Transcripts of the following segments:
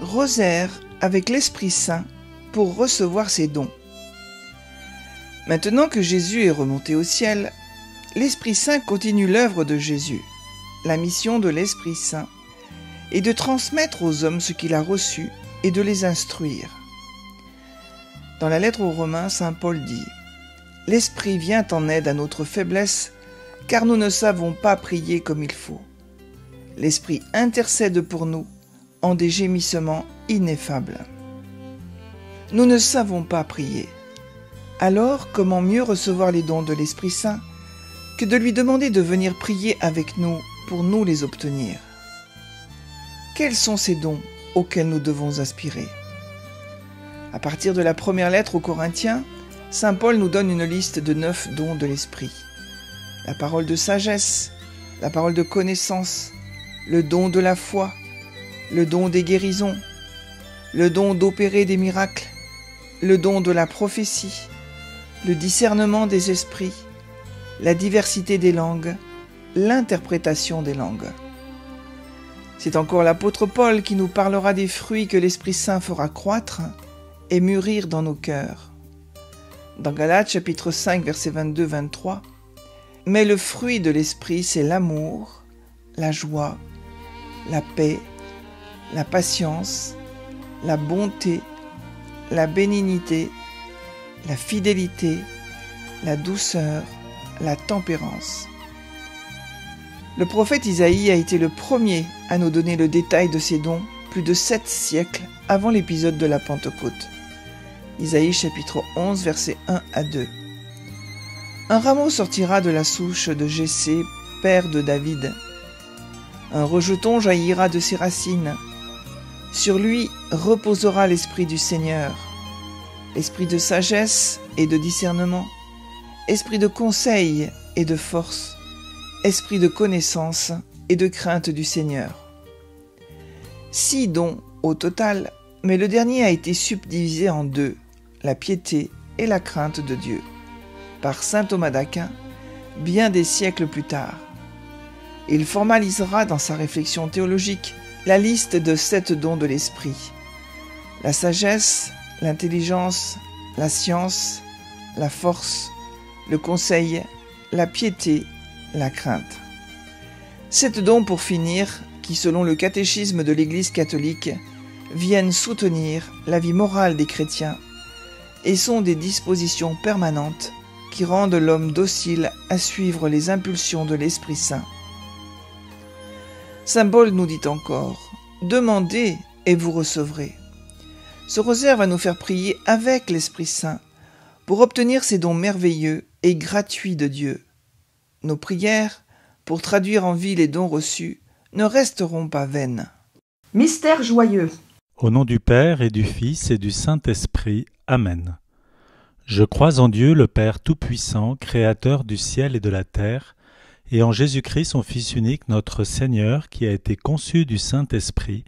Rosaire avec l'Esprit Saint pour recevoir ses dons. Maintenant que Jésus est remonté au ciel, l'Esprit Saint continue l'œuvre de Jésus. La mission de l'Esprit Saint est de transmettre aux hommes ce qu'il a reçu et de les instruire. Dans la lettre aux Romains, saint Paul dit « L'Esprit vient en aide à notre faiblesse, car nous ne savons pas prier comme il faut. L'Esprit intercède pour nous en des gémissements ineffables. » Nous ne savons pas prier. Alors, comment mieux recevoir les dons de l'Esprit Saint que de lui demander de venir prier avec nous pour nous les obtenir? Quels sont ces dons auxquels nous devons aspirer? À partir de la première lettre aux Corinthiens, saint Paul nous donne une liste de 9 dons de l'Esprit. La parole de sagesse, la parole de connaissance, le don de la foi, le don des guérisons, le don d'opérer des miracles, le don de la prophétie, le discernement des esprits, la diversité des langues, l'interprétation des langues. C'est encore l'apôtre Paul qui nous parlera des fruits que l'Esprit Saint fera croître et mûrir dans nos cœurs. Dans Galates chapitre 5 versets 22-23, « Mais le fruit de l'Esprit, c'est l'amour, la joie, la paix, la patience, la bonté, la bénignité, la fidélité, la douceur, la tempérance. » Le prophète Isaïe a été le premier à nous donner le détail de ces dons plus de 7 siècles avant l'épisode de la Pentecôte. Isaïe chapitre 11 versets 1 à 2. Un rameau sortira de la souche de Jessé, père de David. Un rejeton jaillira de ses racines. Sur lui reposera l'esprit du Seigneur, l'esprit de sagesse et de discernement, esprit de conseil et de force, esprit de connaissance et de crainte du Seigneur. 6 dons au total, mais le dernier a été subdivisé en 2, la piété et la crainte de Dieu, par saint Thomas d'Aquin, bien des siècles plus tard. Il formalisera dans sa réflexion théologique la liste de 7 dons de l'esprit: la sagesse, l'intelligence, la science, la force, le conseil, la piété, la crainte. 7 dons pour finir, qui selon le catéchisme de l'Église catholique, viennent soutenir la vie morale des chrétiens et sont des dispositions permanentes qui rendent l'homme docile à suivre les impulsions de l'Esprit Saint. Saint Paul nous dit encore « Demandez et vous recevrez ». Ce rosaire va nous faire prier avec l'Esprit Saint pour obtenir ces dons merveilleux et gratuits de Dieu. Nos prières, pour traduire en vie les dons reçus, ne resteront pas vaines. Mystère joyeux. Au nom du Père et du Fils et du Saint-Esprit. Amen. Je crois en Dieu, le Père Tout-Puissant, Créateur du ciel et de la terre, et en Jésus-Christ, son Fils unique, notre Seigneur, qui a été conçu du Saint-Esprit,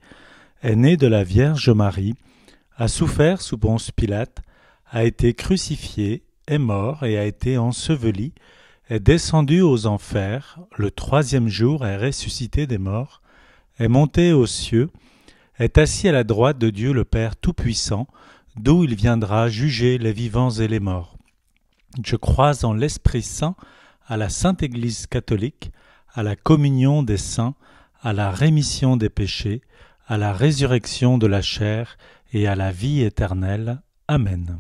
est né de la Vierge Marie, a souffert sous Ponce Pilate, a été crucifié, est mort et a été enseveli, est descendu aux enfers, le 3e jour est ressuscité des morts, est monté aux cieux, est assis à la droite de Dieu le Père Tout-Puissant, d'où il viendra juger les vivants et les morts. Je crois en l'Esprit Saint, à la Sainte Église catholique, à la communion des saints, à la rémission des péchés, à la résurrection de la chair et à la vie éternelle. Amen.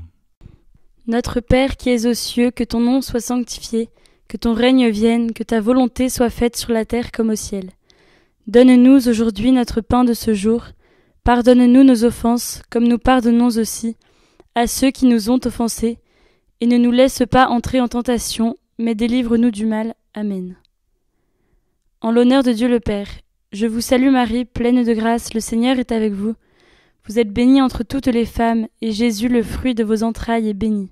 Notre Père qui es aux cieux, que ton nom soit sanctifié, que ton règne vienne, que ta volonté soit faite sur la terre comme au ciel. Donne-nous aujourd'hui notre pain de ce jour. Pardonne-nous nos offenses, comme nous pardonnons aussi à ceux qui nous ont offensés, et ne nous laisse pas entrer en tentation, mais délivre-nous du mal. Amen. En l'honneur de Dieu le Père, je vous salue Marie, pleine de grâce, le Seigneur est avec vous. Vous êtes bénie entre toutes les femmes, et Jésus, le fruit de vos entrailles, est béni.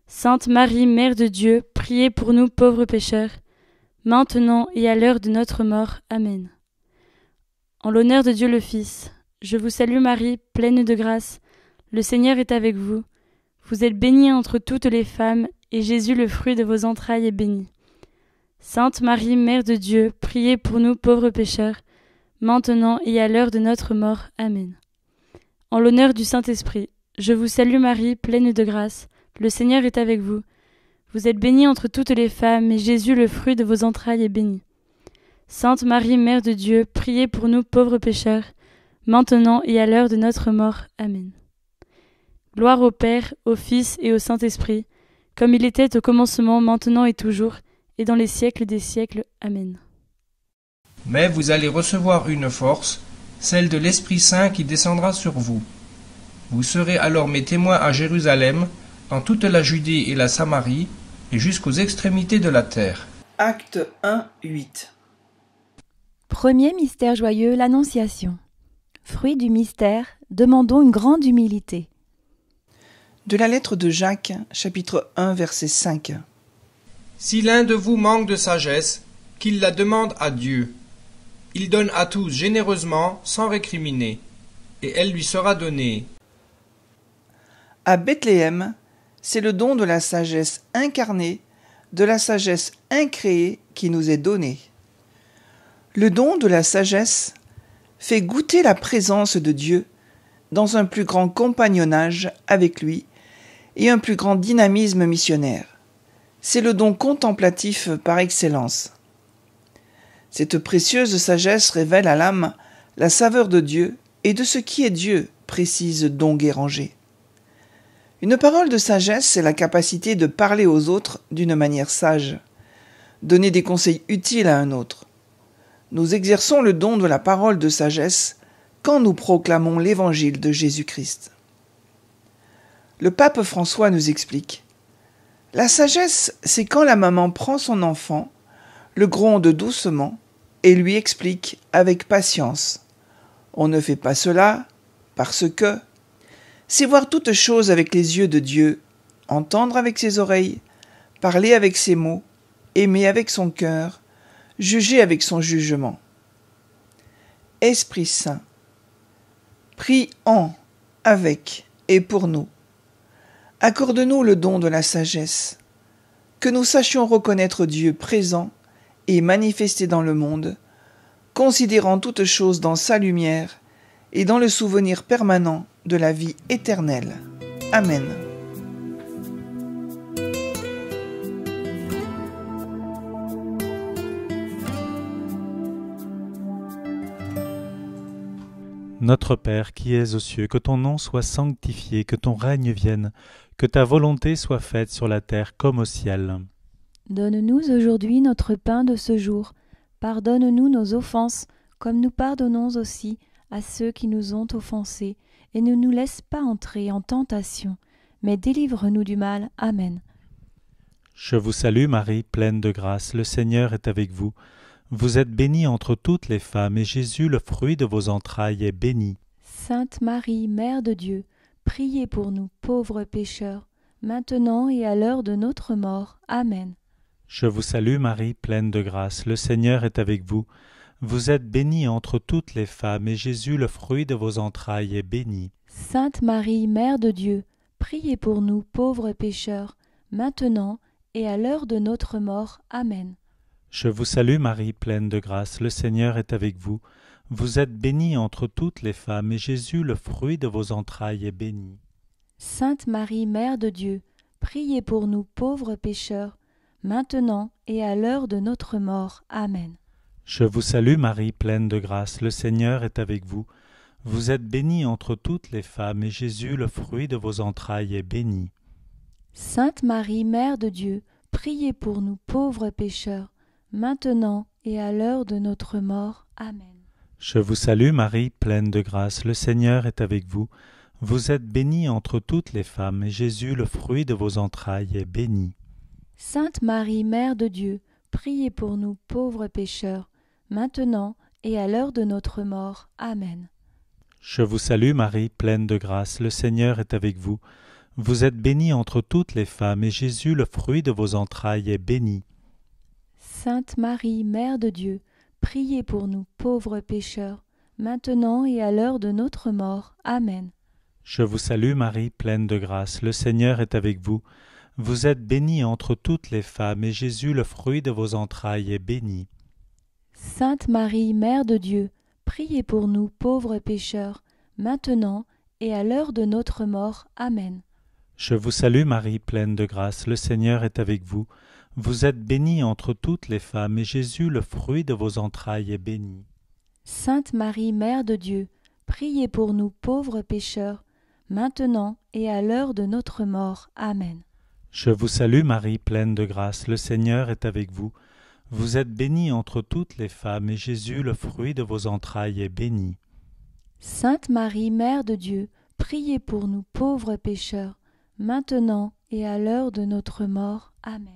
Sainte Marie, Mère de Dieu, priez pour nous pauvres pécheurs, maintenant et à l'heure de notre mort. Amen. En l'honneur de Dieu le Fils, je vous salue Marie, pleine de grâce, le Seigneur est avec vous. Vous êtes bénie entre toutes les femmes, et Jésus, le fruit de vos entrailles, est béni. Sainte Marie, Mère de Dieu, priez pour nous pauvres pécheurs, maintenant et à l'heure de notre mort. Amen. En l'honneur du Saint-Esprit, je vous salue Marie, pleine de grâce. Le Seigneur est avec vous. Vous êtes bénie entre toutes les femmes, et Jésus, le fruit de vos entrailles, est béni. Sainte Marie, Mère de Dieu, priez pour nous pauvres pécheurs, maintenant et à l'heure de notre mort. Amen. Gloire au Père, au Fils et au Saint-Esprit, comme il était au commencement, maintenant et toujours, et dans les siècles des siècles. Amen. Mais vous allez recevoir une force, celle de l'Esprit Saint qui descendra sur vous. Vous serez alors mes témoins à Jérusalem, dans toute la Judée et la Samarie, et jusqu'aux extrémités de la terre. Acte 1, 8. Premier mystère joyeux, l'Annonciation. Fruit du mystère, demandons une grande humilité. De la lettre de Jacques, chapitre 1, verset 5. Si l'un de vous manque de sagesse, qu'il la demande à Dieu. Il donne à tous généreusement, sans récriminer, et elle lui sera donnée. À Bethléem, c'est le don de la sagesse incarnée, de la sagesse incréée qui nous est donné. Le don de la sagesse fait goûter la présence de Dieu dans un plus grand compagnonnage avec lui et un plus grand dynamisme missionnaire. C'est le don contemplatif par excellence. Cette précieuse sagesse révèle à l'âme la saveur de Dieu et de ce qui est Dieu, précise Don Guéranger. Une parole de sagesse, c'est la capacité de parler aux autres d'une manière sage, donner des conseils utiles à un autre. Nous exerçons le don de la parole de sagesse quand nous proclamons l'évangile de Jésus-Christ. Le pape François nous explique : la sagesse, c'est quand la maman prend son enfant, le gronde doucement et lui explique avec patience. On ne fait pas cela parce que... C'est voir toutes choses avec les yeux de Dieu, entendre avec ses oreilles, parler avec ses mots, aimer avec son cœur, juger avec son jugement. Esprit Saint, prie en, avec et pour nous. Accorde-nous le don de la sagesse, que nous sachions reconnaître Dieu présent et manifesté dans le monde, considérant toutes choses dans sa lumière et dans le souvenir permanent de la vie éternelle. Amen. Notre Père qui es aux cieux, que ton nom soit sanctifié, que ton règne vienne, que ta volonté soit faite sur la terre comme au ciel. Donne-nous aujourd'hui notre pain de ce jour. Pardonne-nous nos offenses, comme nous pardonnons aussi à ceux qui nous ont offensés, et ne nous laisse pas entrer en tentation, mais délivre-nous du mal. Amen. Je vous salue Marie, pleine de grâce, le Seigneur est avec vous. Vous êtes bénie entre toutes les femmes, et Jésus, le fruit de vos entrailles, est béni. Sainte Marie, Mère de Dieu, priez pour nous pauvres pécheurs, maintenant et à l'heure de notre mort. Amen. Je vous salue Marie, pleine de grâce, le Seigneur est avec vous. Vous êtes bénie entre toutes les femmes, et Jésus, le fruit de vos entrailles, est béni. Sainte Marie, Mère de Dieu, priez pour nous pauvres pécheurs, maintenant et à l'heure de notre mort. Amen. Je vous salue Marie, pleine de grâce, le Seigneur est avec vous. Vous êtes bénie entre toutes les femmes, et Jésus, le fruit de vos entrailles, est béni. Sainte Marie, Mère de Dieu, priez pour nous pauvres pécheurs, maintenant et à l'heure de notre mort. Amen. Je vous salue Marie, pleine de grâce, le Seigneur est avec vous. Vous êtes bénie entre toutes les femmes, et Jésus, le fruit de vos entrailles, est béni. Sainte Marie, Mère de Dieu, priez pour nous pauvres pécheurs, maintenant et à l'heure de notre mort. Amen. Je vous salue Marie, pleine de grâce, le Seigneur est avec vous. Vous êtes bénie entre toutes les femmes, et Jésus, le fruit de vos entrailles, est béni. Sainte Marie, Mère de Dieu, priez pour nous pauvres pécheurs, maintenant et à l'heure de notre mort. Amen. Je vous salue Marie, pleine de grâce, le Seigneur est avec vous. Vous êtes bénie entre toutes les femmes, et Jésus, le fruit de vos entrailles, est béni. Sainte Marie, Mère de Dieu, priez pour nous pauvres pécheurs, maintenant et à l'heure de notre mort. Amen. Je vous salue Marie, pleine de grâce, le Seigneur est avec vous. Vous êtes bénie entre toutes les femmes, et Jésus, le fruit de vos entrailles, est béni. Sainte Marie, Mère de Dieu, priez pour nous pauvres pécheurs, maintenant et à l'heure de notre mort. Amen. Je vous salue Marie, pleine de grâce, le Seigneur est avec vous. Vous êtes bénie entre toutes les femmes, et Jésus, le fruit de vos entrailles, est béni. Sainte Marie, Mère de Dieu, priez pour nous pauvres pécheurs, maintenant et à l'heure de notre mort. Amen. Je vous salue Marie, pleine de grâce, le Seigneur est avec vous. Vous êtes bénie entre toutes les femmes, et Jésus, le fruit de vos entrailles, est béni. Sainte Marie, Mère de Dieu, priez pour nous pauvres pécheurs, maintenant et à l'heure de notre mort. Amen.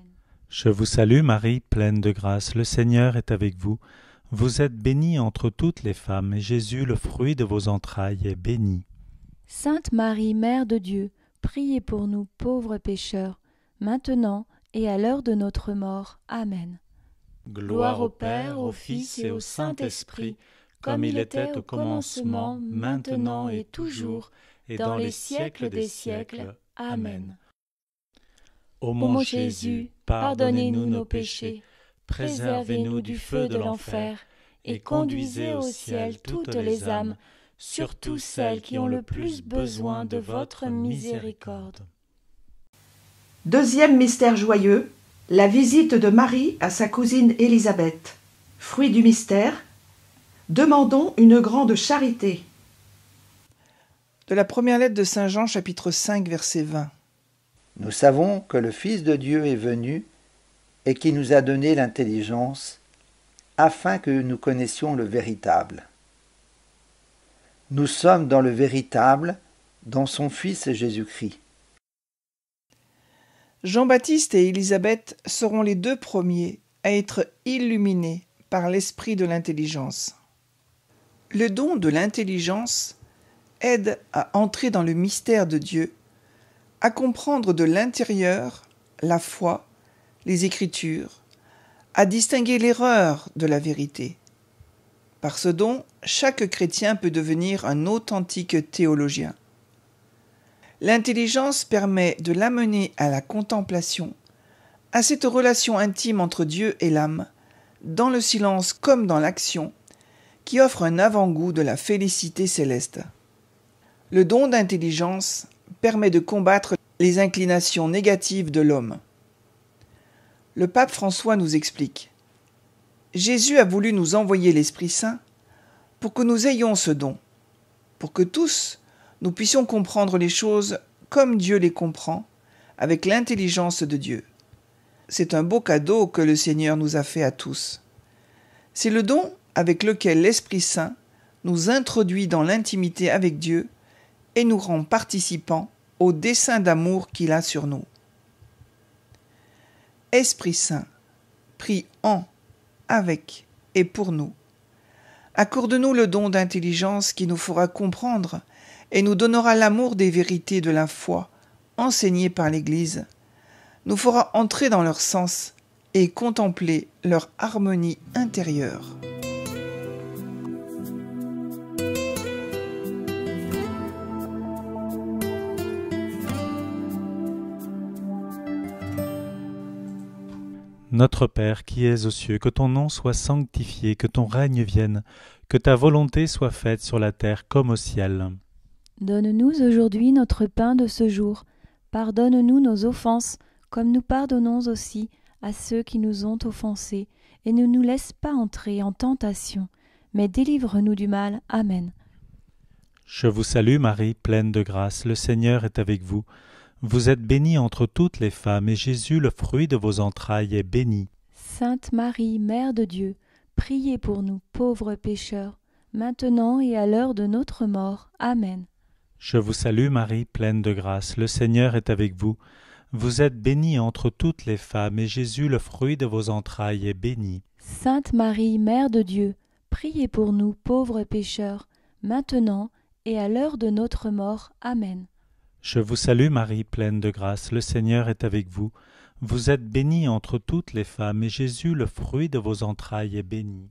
Je vous salue Marie, pleine de grâce, le Seigneur est avec vous. Vous êtes bénie entre toutes les femmes, et Jésus, le fruit de vos entrailles, est béni. Sainte Marie, Mère de Dieu, priez pour nous pauvres pécheurs, maintenant et à l'heure de notre mort. Amen. Gloire au Père, au Fils et au Saint-Esprit, comme il était au commencement, maintenant et toujours, et dans les siècles des siècles. Amen. Ô mon Jésus, pardonnez-nous nos péchés, préservez-nous du feu de l'enfer, et conduisez au ciel toutes les âmes, surtout celles qui ont le plus besoin de votre miséricorde. Deuxième mystère joyeux, la visite de Marie à sa cousine Élisabeth. Fruit du mystère, demandons une grande charité. De la première lettre de Saint Jean, chapitre 5, verset 20. Nous savons que le Fils de Dieu est venu et qui nous a donné l'intelligence afin que nous connaissions le véritable. Nous sommes dans le véritable, dans son Fils Jésus-Christ. Jean-Baptiste et Élisabeth seront les deux premiers à être illuminés par l'esprit de l'intelligence. Le don de l'intelligence aide à entrer dans le mystère de Dieu, à comprendre de l'intérieur la foi, les Écritures, à distinguer l'erreur de la vérité. Par ce don, chaque chrétien peut devenir un authentique théologien. L'intelligence permet de l'amener à la contemplation, à cette relation intime entre Dieu et l'âme, dans le silence comme dans l'action, qui offre un avant-goût de la félicité céleste. Le don d'intelligence permet de combattre les inclinations négatives de l'homme. Le pape François nous explique : Jésus a voulu nous envoyer l'Esprit Saint pour que nous ayons ce don, pour que tous nous puissions comprendre les choses comme Dieu les comprend, avec l'intelligence de Dieu. C'est un beau cadeau que le Seigneur nous a fait à tous. C'est le don avec lequel l'Esprit Saint nous introduit dans l'intimité avec Dieu et nous rend participants au dessein d'amour qu'il a sur nous. Esprit Saint, prie en, avec et pour nous. Accorde-nous le don d'intelligence qui nous fera comprendre et nous donnera l'amour des vérités de la foi enseignées par l'Église, nous fera entrer dans leur sens et contempler leur harmonie intérieure. Notre Père qui es aux cieux, que ton nom soit sanctifié, que ton règne vienne, que ta volonté soit faite sur la terre comme au ciel. Donne-nous aujourd'hui notre pain de ce jour. Pardonne-nous nos offenses, comme nous pardonnons aussi à ceux qui nous ont offensés, et ne nous laisse pas entrer en tentation, mais délivre-nous du mal. Amen. Je vous salue Marie, pleine de grâce, le Seigneur est avec vous. Vous êtes bénie entre toutes les femmes, et Jésus, le fruit de vos entrailles, est béni. Sainte Marie, Mère de Dieu, priez pour nous pauvres pécheurs, maintenant et à l'heure de notre mort. Amen. Je vous salue Marie, pleine de grâce, le Seigneur est avec vous. Vous êtes bénie entre toutes les femmes, et Jésus, le fruit de vos entrailles, est béni. Sainte Marie, Mère de Dieu, priez pour nous pauvres pécheurs, maintenant et à l'heure de notre mort. Amen. Je vous salue Marie, pleine de grâce, le Seigneur est avec vous. Vous êtes bénie entre toutes les femmes, et Jésus, le fruit de vos entrailles, est béni.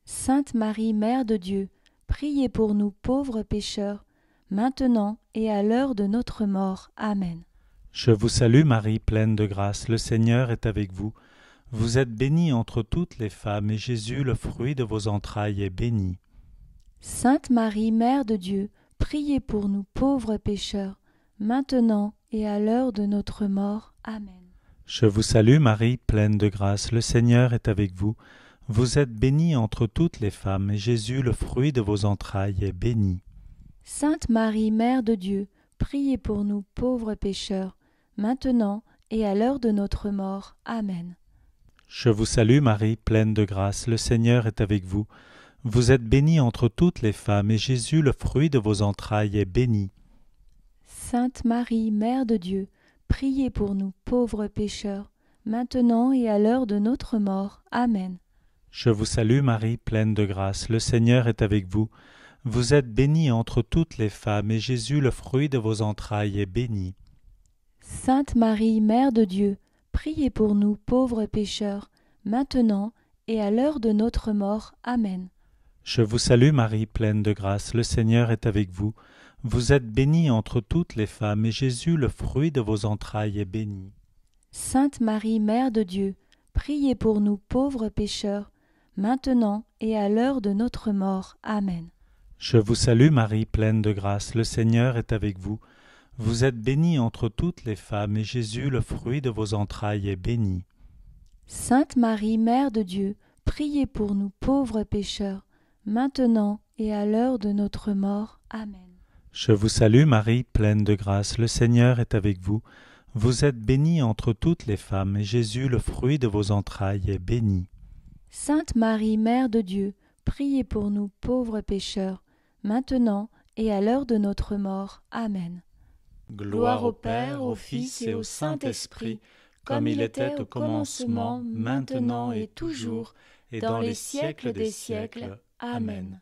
Sainte Marie, Mère de Dieu, priez pour nous pauvres pécheurs, maintenant et à l'heure de notre mort. Amen. Je vous salue Marie, pleine de grâce, le Seigneur est avec vous. Vous êtes bénie entre toutes les femmes, et Jésus, le fruit de vos entrailles, est béni. Sainte Marie, Mère de Dieu, priez pour nous pauvres pécheurs, maintenant et à l'heure de notre mort. Amen. Je vous salue Marie, pleine de grâce, le Seigneur est avec vous. Vous êtes bénie entre toutes les femmes, et Jésus, le fruit de vos entrailles, est béni. Sainte Marie, Mère de Dieu, priez pour nous pauvres pécheurs, maintenant et à l'heure de notre mort. Amen. Je vous salue Marie, pleine de grâce, le Seigneur est avec vous. Vous êtes bénie entre toutes les femmes, et Jésus, le fruit de vos entrailles, est béni. Sainte Marie, Mère de Dieu, priez pour nous pauvres pécheurs, maintenant et à l'heure de notre mort. Amen. Je vous salue Marie, pleine de grâce, le Seigneur est avec vous. Vous êtes bénie entre toutes les femmes, et Jésus, le fruit de vos entrailles, est béni. Sainte Marie, Mère de Dieu, priez pour nous pauvres pécheurs, maintenant et à l'heure de notre mort. Amen. Je vous salue Marie, pleine de grâce, le Seigneur est avec vous. Vous êtes bénie entre toutes les femmes, et Jésus, le fruit de vos entrailles, est béni. Sainte Marie, Mère de Dieu, priez pour nous pauvres pécheurs, maintenant et à l'heure de notre mort. Amen. Je vous salue Marie, pleine de grâce, le Seigneur est avec vous. Vous êtes bénie entre toutes les femmes, et Jésus, le fruit de vos entrailles, est béni. Sainte Marie, Mère de Dieu, priez pour nous pauvres pécheurs, maintenant et à l'heure de notre mort. Amen. Je vous salue Marie, pleine de grâce, le Seigneur est avec vous. Vous êtes bénie entre toutes les femmes, et Jésus, le fruit de vos entrailles, est béni. Sainte Marie, Mère de Dieu, priez pour nous pauvres pécheurs, maintenant et à l'heure de notre mort. Amen. Gloire au Père, au Fils et au Saint-Esprit, comme il était au commencement, maintenant et toujours, et dans les siècles des siècles. Amen.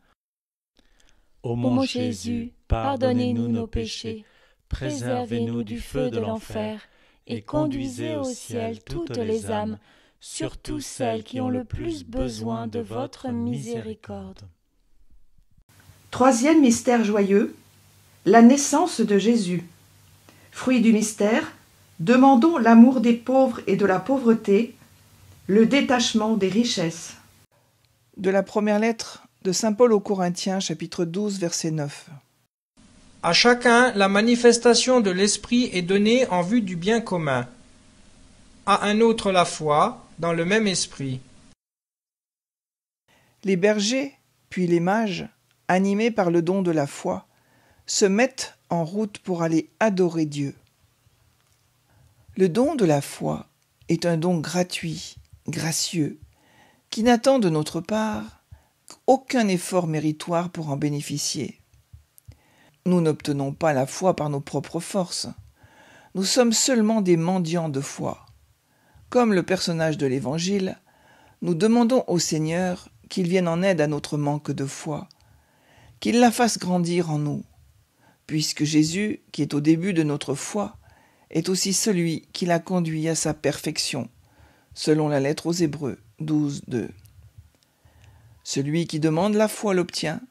Ô mon Jésus, pardonnez-nous nos péchés, préservez-nous du feu de l'enfer, et conduisez au ciel toutes les âmes, surtout celles qui ont le plus besoin de votre miséricorde. Troisième mystère joyeux, la naissance de Jésus. Fruit du mystère, demandons l'amour des pauvres et de la pauvreté, le détachement des richesses. De la première lettre de saint Paul aux Corinthiens, chapitre 12, verset 9. À chacun, la manifestation de l'Esprit est donnée en vue du bien commun. À un autre la foi, dans le même esprit. Les bergers, puis les mages, animés par le don de la foi, se mettent en route pour aller adorer Dieu. Le don de la foi est un don gratuit, gracieux, qui n'attend de notre part aucun effort méritoire pour en bénéficier. Nous n'obtenons pas la foi par nos propres forces. Nous sommes seulement des mendiants de foi. Comme le personnage de l'Évangile, nous demandons au Seigneur qu'il vienne en aide à notre manque de foi, qu'il la fasse grandir en nous, puisque Jésus, qui est au début de notre foi, est aussi celui qui l'a conduit à sa perfection, selon la lettre aux Hébreux 12, 2. Celui qui demande la foi l'obtient,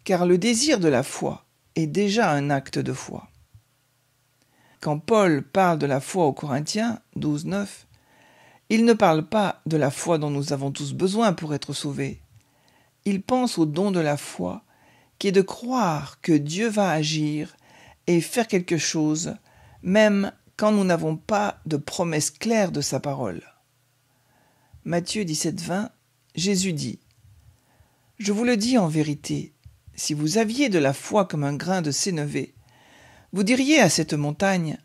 car le désir de la foi est déjà un acte de foi. Quand Paul parle de la foi aux Corinthiens 12, 9, il ne parle pas de la foi dont nous avons tous besoin pour être sauvés. Il pense au don de la foi, qui est de croire que Dieu va agir et faire quelque chose, même quand nous n'avons pas de promesse claire de sa parole. Matthieu 17, 20, Jésus dit : « Je vous le dis en vérité, si vous aviez de la foi comme un grain de sénévé, vous diriez à cette montagne :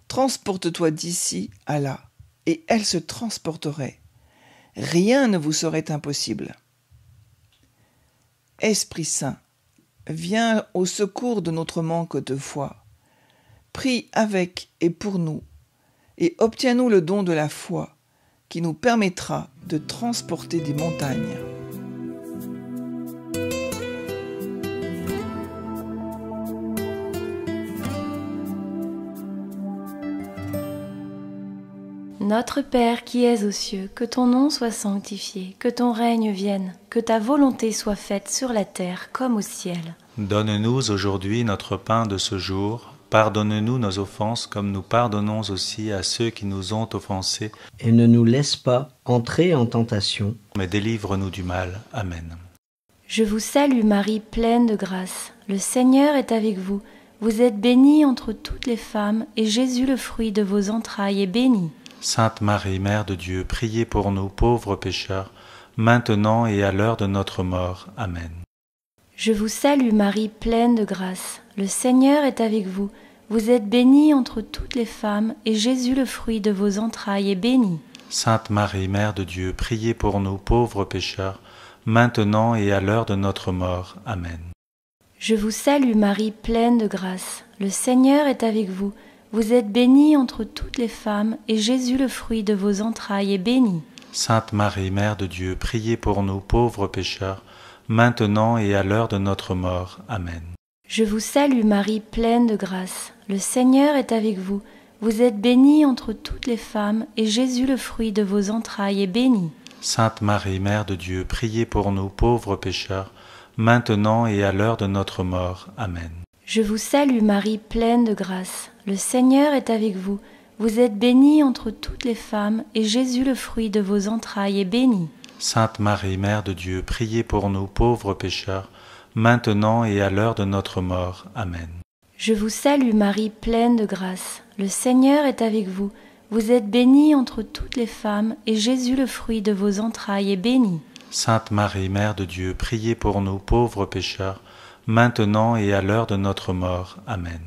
transporte-toi d'ici à là, et elle se transporterait. Rien ne vous serait impossible. » Esprit Saint, viens au secours de notre manque de foi. Prie avec et pour nous, et obtiens-nous le don de la foi, qui nous permettra de transporter des montagnes. Notre Père qui es aux cieux, que ton nom soit sanctifié, que ton règne vienne, que ta volonté soit faite sur la terre comme au ciel. Donne-nous aujourd'hui notre pain de ce jour. Pardonne-nous nos offenses comme nous pardonnons aussi à ceux qui nous ont offensés. Et ne nous laisse pas entrer en tentation, mais délivre-nous du mal. Amen. Je vous salue Marie, pleine de grâce. Le Seigneur est avec vous. Vous êtes bénie entre toutes les femmes, et Jésus, le fruit de vos entrailles, est béni. Sainte Marie, Mère de Dieu, priez pour nous pauvres pécheurs, maintenant et à l'heure de notre mort. Amen. Je vous salue Marie, pleine de grâce. Le Seigneur est avec vous. Vous êtes bénie entre toutes les femmes, et Jésus, le fruit de vos entrailles, est béni. Sainte Marie, Mère de Dieu, priez pour nous pauvres pécheurs, maintenant et à l'heure de notre mort. Amen. Je vous salue Marie, pleine de grâce. Le Seigneur est avec vous. Vous êtes bénie entre toutes les femmes, et Jésus, le fruit de vos entrailles, est béni. Sainte Marie, Mère de Dieu, priez pour nous pauvres pécheurs, maintenant et à l'heure de notre mort. Amen. Je vous salue Marie, pleine de grâce. Le Seigneur est avec vous. Vous êtes bénie entre toutes les femmes, et Jésus, le fruit de vos entrailles, est béni. Sainte Marie, Mère de Dieu, priez pour nous pauvres pécheurs, maintenant et à l'heure de notre mort. Amen. Je vous salue Marie, pleine de grâce. Le Seigneur est avec vous. Vous êtes bénie entre toutes les femmes, et Jésus, le fruit de vos entrailles, est béni. Sainte Marie, Mère de Dieu, priez pour nous pauvres pécheurs, maintenant et à l'heure de notre mort. Amen. Je vous salue Marie, pleine de grâce. Le Seigneur est avec vous. Vous êtes bénie entre toutes les femmes, et Jésus, le fruit de vos entrailles, est béni. Sainte Marie, Mère de Dieu, priez pour nous pauvres pécheurs, maintenant et à l'heure de notre mort. Amen.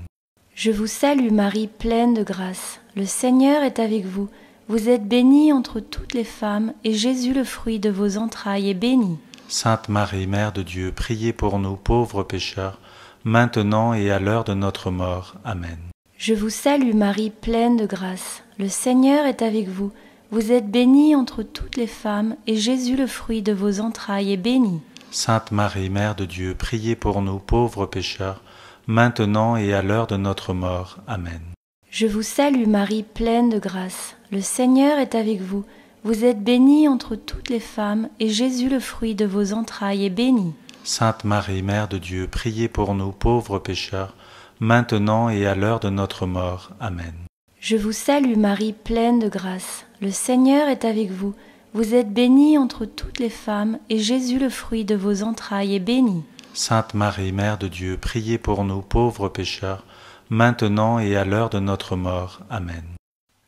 Je vous salue Marie, pleine de grâce. Le Seigneur est avec vous. Vous êtes bénie entre toutes les femmes, et Jésus, le fruit de vos entrailles, est béni. Sainte Marie, Mère de Dieu, priez pour nous pauvres pécheurs, maintenant et à l'heure de notre mort. Amen. Je vous salue Marie, pleine de grâce. Le Seigneur est avec vous. Vous êtes bénie entre toutes les femmes, et Jésus, le fruit de vos entrailles, est béni. Sainte Marie, Mère de Dieu, priez pour nous pauvres pécheurs, maintenant et à l'heure de notre mort. Amen. Je vous salue Marie, pleine de grâce. Le Seigneur est avec vous. Vous êtes bénie entre toutes les femmes, et Jésus, le fruit de vos entrailles, est béni. Sainte Marie, Mère de Dieu, priez pour nous pauvres pécheurs, maintenant et à l'heure de notre mort. Amen. Je vous salue Marie, pleine de grâce. Le Seigneur est avec vous. Vous êtes bénie entre toutes les femmes, et Jésus, le fruit de vos entrailles, est béni. Sainte Marie, Mère de Dieu, priez pour nous pauvres pécheurs, maintenant et à l'heure de notre mort. Amen.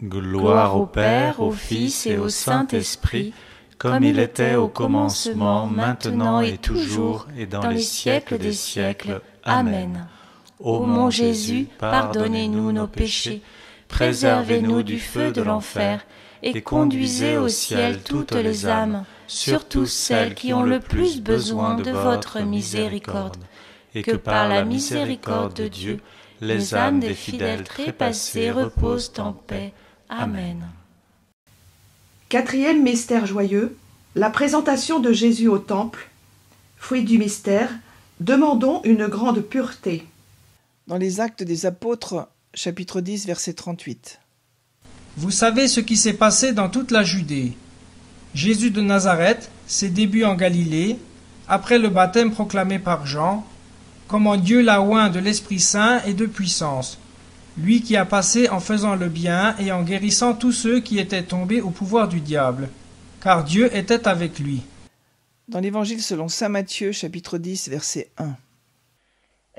Gloire au Père, au Fils et au Saint-Esprit, comme il était au commencement, maintenant et toujours, et dans les siècles des siècles. Amen. Ô mon Jésus, pardonnez-nous nos péchés, préservez-nous du feu de l'enfer, et conduisez au ciel toutes les âmes, surtout celles qui ont le plus besoin de votre miséricorde, et que par la miséricorde de Dieu, les âmes des fidèles trépassés reposent en paix. Amen. Quatrième mystère joyeux, la présentation de Jésus au temple. Fruit du mystère, demandons une grande pureté. Dans les Actes des Apôtres, chapitre 10, verset 38. Vous savez ce qui s'est passé dans toute la Judée. Jésus de Nazareth, ses débuts en Galilée, après le baptême proclamé par Jean, comment Dieu l'a oint de l'Esprit Saint et de puissance, lui qui a passé en faisant le bien et en guérissant tous ceux qui étaient tombés au pouvoir du diable, car Dieu était avec lui. Dans l'Évangile selon saint Matthieu, chapitre 10, verset 1.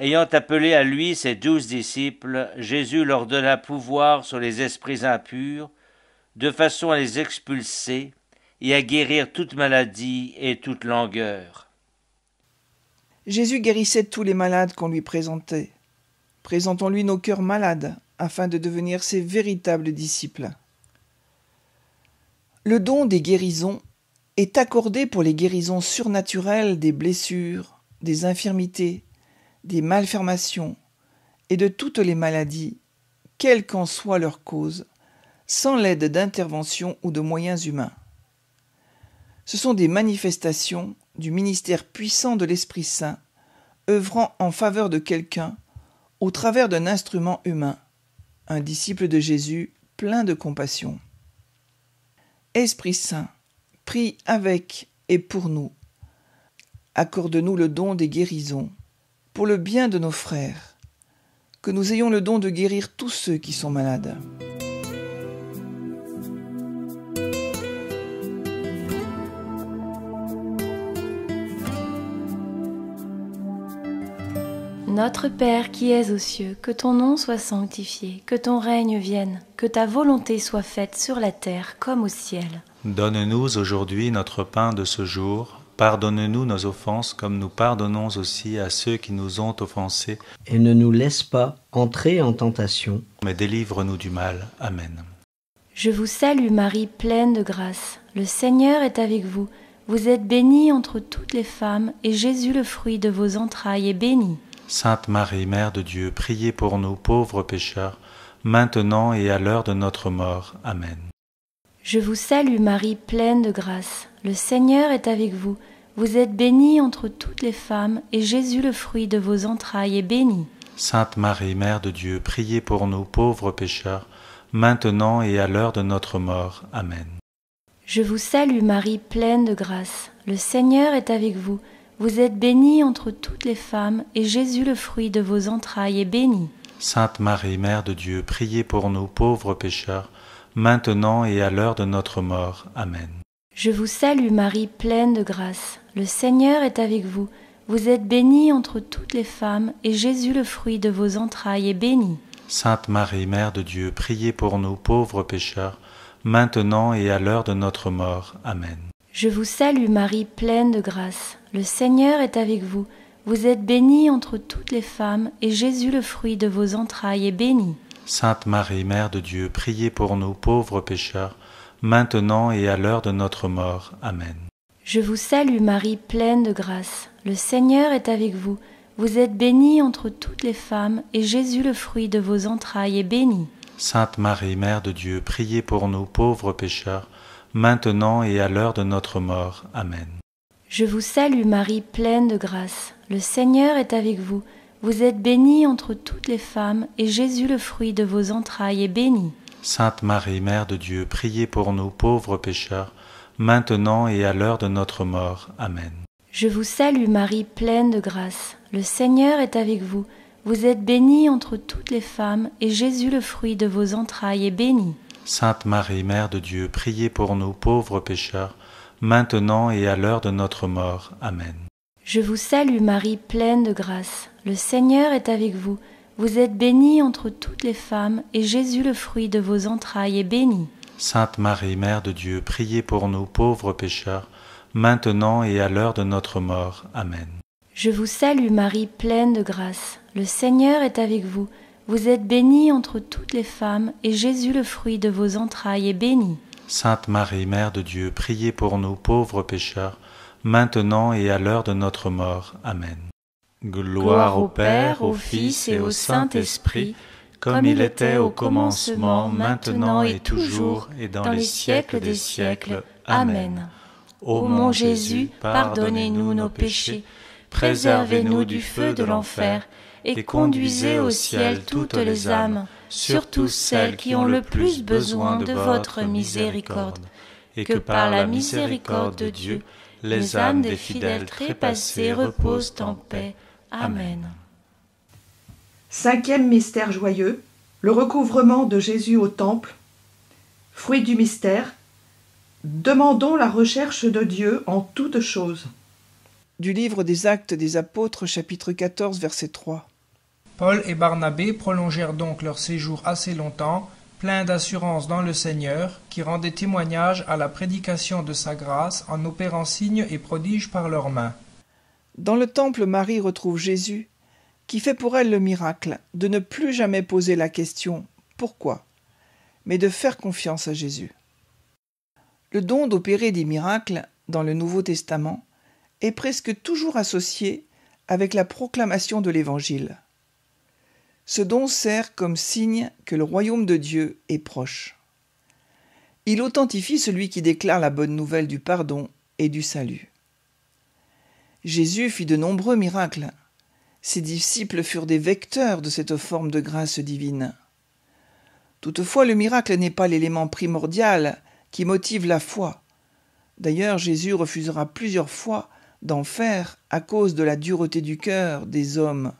Ayant appelé à lui ses 12 disciples, Jésus leur donna pouvoir sur les esprits impurs, de façon à les expulser et à guérir toute maladie et toute langueur. Jésus guérissait tous les malades qu'on lui présentait. Présentons-lui nos cœurs malades, afin de devenir ses véritables disciples. Le don des guérisons est accordé pour les guérisons surnaturelles des blessures, des infirmités, des malformations et de toutes les maladies, quelle qu'en soit leur cause, sans l'aide d'intervention ou de moyens humains. Ce sont des manifestations du ministère puissant de l'Esprit Saint, œuvrant en faveur de quelqu'un au travers d'un instrument humain, un disciple de Jésus plein de compassion. Esprit Saint, prie avec et pour nous. Accorde-nous le don des guérisons, pour le bien de nos frères, que nous ayons le don de guérir tous ceux qui sont malades. Notre Père qui es aux cieux, que ton nom soit sanctifié, que ton règne vienne, que ta volonté soit faite sur la terre comme au ciel. Donne-nous aujourd'hui notre pain de ce jour. Pardonne-nous nos offenses comme nous pardonnons aussi à ceux qui nous ont offensés. Et ne nous laisse pas entrer en tentation, mais délivre-nous du mal. Amen. Je vous salue Marie, pleine de grâce. Le Seigneur est avec vous. Vous êtes bénie entre toutes les femmes, et Jésus, le fruit de vos entrailles, est béni. Sainte Marie, Mère de Dieu, priez pour nous pauvres pécheurs, maintenant et à l'heure de notre mort. Amen. Je vous salue Marie, pleine de grâce. Le Seigneur est avec vous. Vous êtes bénie entre toutes les femmes, et Jésus, le fruit de vos entrailles, est béni. Sainte Marie, Mère de Dieu, priez pour nous pauvres pécheurs, maintenant et à l'heure de notre mort. Amen. Je vous salue Marie, pleine de grâce. Le Seigneur est avec vous. Vous êtes bénie entre toutes les femmes, et Jésus, le fruit de vos entrailles, est béni. Sainte Marie, Mère de Dieu, priez pour nous pauvres pécheurs, maintenant et à l'heure de notre mort. Amen. Je vous salue Marie, pleine de grâce. Le Seigneur est avec vous. Vous êtes bénie entre toutes les femmes, et Jésus, le fruit de vos entrailles, est béni. Sainte Marie, Mère de Dieu, priez pour nous pauvres pécheurs, maintenant et à l'heure de notre mort. Amen. Je vous salue Marie, pleine de grâce. Le Seigneur est avec vous. Vous êtes bénie entre toutes les femmes, et Jésus, le fruit de vos entrailles, est béni. Sainte Marie, Mère de Dieu, priez pour nous pauvres pécheurs, maintenant et à l'heure de notre mort. Amen. Je vous salue Marie, pleine de grâce. Le Seigneur est avec vous. Vous êtes bénie entre toutes les femmes, et Jésus, le fruit de vos entrailles, est béni. Sainte Marie, Mère de Dieu, priez pour nous pauvres pécheurs, maintenant et à l'heure de notre mort. Amen. Je vous salue Marie, pleine de grâce. Le Seigneur est avec vous. Vous êtes bénie entre toutes les femmes, et Jésus, le fruit de vos entrailles, est béni. Sainte Marie, Mère de Dieu, priez pour nous pauvres pécheurs, maintenant et à l'heure de notre mort. Amen. Je vous salue Marie, pleine de grâce. Le Seigneur est avec vous. Vous êtes bénie entre toutes les femmes, et Jésus, le fruit de vos entrailles, est béni. Sainte Marie, Mère de Dieu, priez pour nous pauvres pécheurs, maintenant et à l'heure de notre mort. Amen. Je vous salue Marie, pleine de grâce. Le Seigneur est avec vous. Vous êtes bénie entre toutes les femmes, et Jésus, le fruit de vos entrailles, est béni. Sainte Marie, Mère de Dieu, priez pour nous pauvres pécheurs, maintenant et à l'heure de notre mort. Amen. Je vous salue Marie, pleine de grâce. Le Seigneur est avec vous. Vous êtes bénie entre toutes les femmes, et Jésus, le fruit de vos entrailles, est béni. Sainte Marie, Mère de Dieu, priez pour nous pauvres pécheurs, maintenant et à l'heure de notre mort. Amen. Gloire au Père, au Fils et au Saint-Esprit, comme il était au commencement, maintenant et toujours, et dans les siècles des siècles. Amen. Ô mon Jésus, pardonnez-nous nos péchés, préservez-nous du feu de l'enfer, et conduisez au ciel toutes les âmes, surtout celles qui ont le plus besoin de votre miséricorde, et que par la miséricorde de Dieu, les âmes des fidèles trépassés reposent en paix. Amen. 5e mystère joyeux, le recouvrement de Jésus au temple. Fruit du mystère, demandons la recherche de Dieu en toutes choses. Du livre des Actes des Apôtres, chapitre 14, verset 3. Paul et Barnabé prolongèrent donc leur séjour assez longtemps, pleins d'assurance dans le Seigneur, qui rendait témoignage à la prédication de sa grâce en opérant signes et prodiges par leurs mains. Dans le temple, Marie retrouve Jésus, qui fait pour elle le miracle de ne plus jamais poser la question « Pourquoi ?», mais de faire confiance à Jésus. Le don d'opérer des miracles dans le Nouveau Testament est presque toujours associé avec la proclamation de l'Évangile. Ce don sert comme signe que le royaume de Dieu est proche. Il authentifie celui qui déclare la bonne nouvelle du pardon et du salut. Jésus fit de nombreux miracles. Ses disciples furent des vecteurs de cette forme de grâce divine. Toutefois, le miracle n'est pas l'élément primordial qui motive la foi. D'ailleurs, Jésus refusera plusieurs fois d'en faire à cause de la dureté du cœur des hommes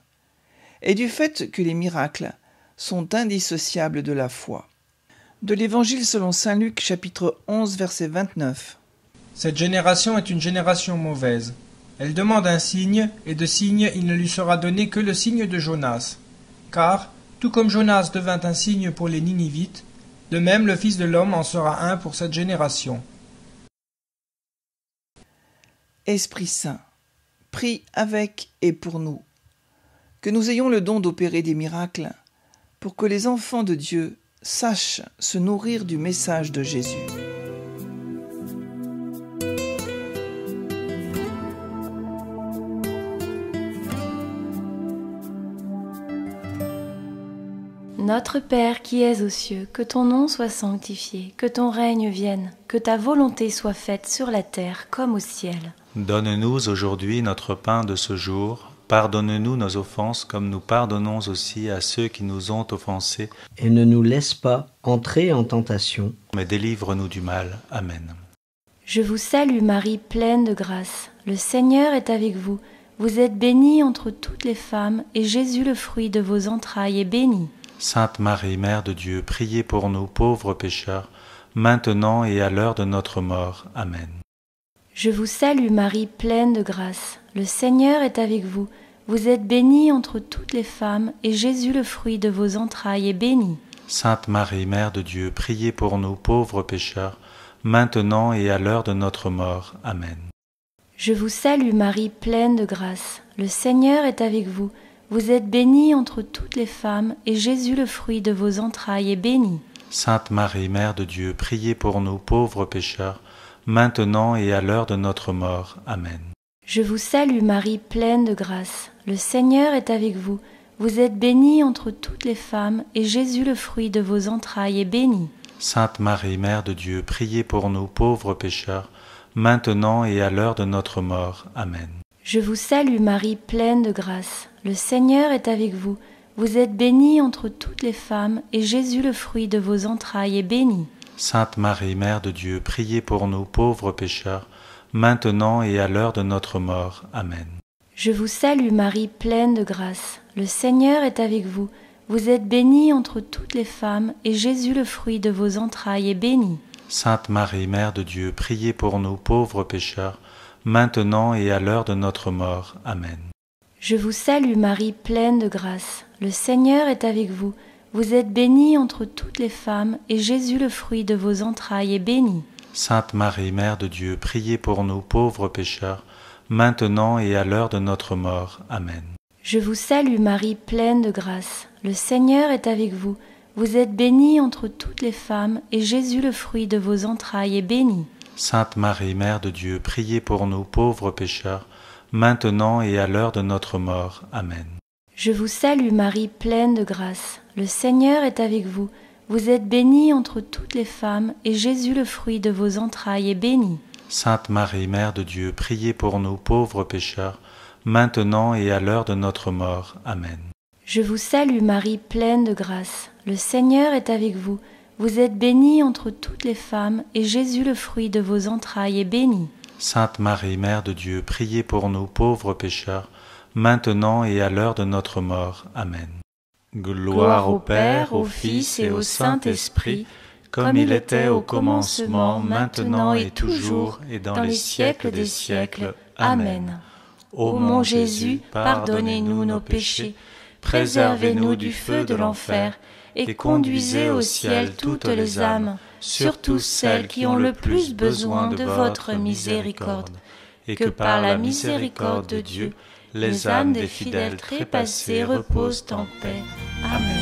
et du fait que les miracles sont indissociables de la foi. De l'Évangile selon saint Luc, chapitre 11, verset 29. Cette génération est une génération mauvaise. Elle demande un signe, et de signe il ne lui sera donné que le signe de Jonas. Car, tout comme Jonas devint un signe pour les Ninivites, de même le Fils de l'homme en sera un pour cette génération. Esprit Saint, prie avec et pour nous, que nous ayons le don d'opérer des miracles, pour que les enfants de Dieu sachent se nourrir du message de Jésus. Notre Père qui es aux cieux, que ton nom soit sanctifié, que ton règne vienne, que ta volonté soit faite sur la terre comme au ciel. Donne-nous aujourd'hui notre pain de ce jour. Pardonne-nous nos offenses comme nous pardonnons aussi à ceux qui nous ont offensés. Et ne nous laisse pas entrer en tentation, mais délivre-nous du mal. Amen. Je vous salue Marie, pleine de grâce. Le Seigneur est avec vous. Vous êtes bénie entre toutes les femmes, et Jésus, le fruit de vos entrailles, est béni. Sainte Marie, Mère de Dieu, priez pour nous pauvres pécheurs, maintenant et à l'heure de notre mort. Amen. Je vous salue Marie, pleine de grâce. Le Seigneur est avec vous. Vous êtes bénie entre toutes les femmes, et Jésus, le fruit de vos entrailles, est béni. Sainte Marie, Mère de Dieu, priez pour nous pauvres pécheurs, maintenant et à l'heure de notre mort. Amen. Je vous salue Marie, pleine de grâce. Le Seigneur est avec vous. Vous êtes bénie entre toutes les femmes, et Jésus, le fruit de vos entrailles, est béni. Sainte Marie, Mère de Dieu, priez pour nous pauvres pécheurs, maintenant et à l'heure de notre mort. Amen. Je vous salue Marie, pleine de grâce. Le Seigneur est avec vous. Vous êtes bénie entre toutes les femmes, et Jésus, le fruit de vos entrailles, est béni. Sainte Marie, Mère de Dieu, priez pour nous pauvres pécheurs, maintenant et à l'heure de notre mort. Amen. Je vous salue Marie, pleine de grâce. Le Seigneur est avec vous. Vous êtes bénie entre toutes les femmes, et Jésus, le fruit de vos entrailles, est béni. Sainte Marie, Mère de Dieu, priez pour nous pauvres pécheurs, maintenant et à l'heure de notre mort. Amen. Je vous salue Marie, pleine de grâce. Le Seigneur est avec vous. Vous êtes bénie entre toutes les femmes, et Jésus, le fruit de vos entrailles, est béni. Sainte Marie, Mère de Dieu, priez pour nous pauvres pécheurs, maintenant et à l'heure de notre mort. Amen. Je vous salue Marie, pleine de grâce. Le Seigneur est avec vous. Vous êtes bénie entre toutes les femmes, et Jésus, le fruit de vos entrailles, est béni. Sainte Marie, Mère de Dieu, priez pour nous pauvres pécheurs, maintenant et à l'heure de notre mort. Amen. Je vous salue Marie, pleine de grâce. Le Seigneur est avec vous. Vous êtes bénie entre toutes les femmes, et Jésus, le fruit de vos entrailles, est béni. Sainte Marie, Mère de Dieu, priez pour nous pauvres pécheurs, maintenant et à l'heure de notre mort. Amen. Je vous salue Marie, pleine de grâce. Le Seigneur est avec vous. Vous êtes bénie entre toutes les femmes, et Jésus, le fruit de vos entrailles, est béni. Sainte Marie, Mère de Dieu, priez pour nous pauvres pécheurs, maintenant et à l'heure de notre mort. Amen. Je vous salue Marie, pleine de grâce. Le Seigneur est avec vous. Vous êtes bénie entre toutes les femmes, et Jésus, le fruit de vos entrailles, est béni. Sainte Marie, Mère de Dieu, priez pour nous pauvres pécheurs, maintenant et à l'heure de notre mort. Amen. Gloire au Père, au Fils et au Saint-Esprit, comme il était au commencement, maintenant et toujours, et dans les siècles des siècles. Amen. Ô mon Jésus, pardonnez-nous nos péchés, préservez-nous du feu de l'enfer, et conduisez au ciel toutes les âmes, surtout celles qui ont le plus besoin de votre miséricorde, et que par la miséricorde de Dieu, les âmes des fidèles trépassés reposent en paix. Amen.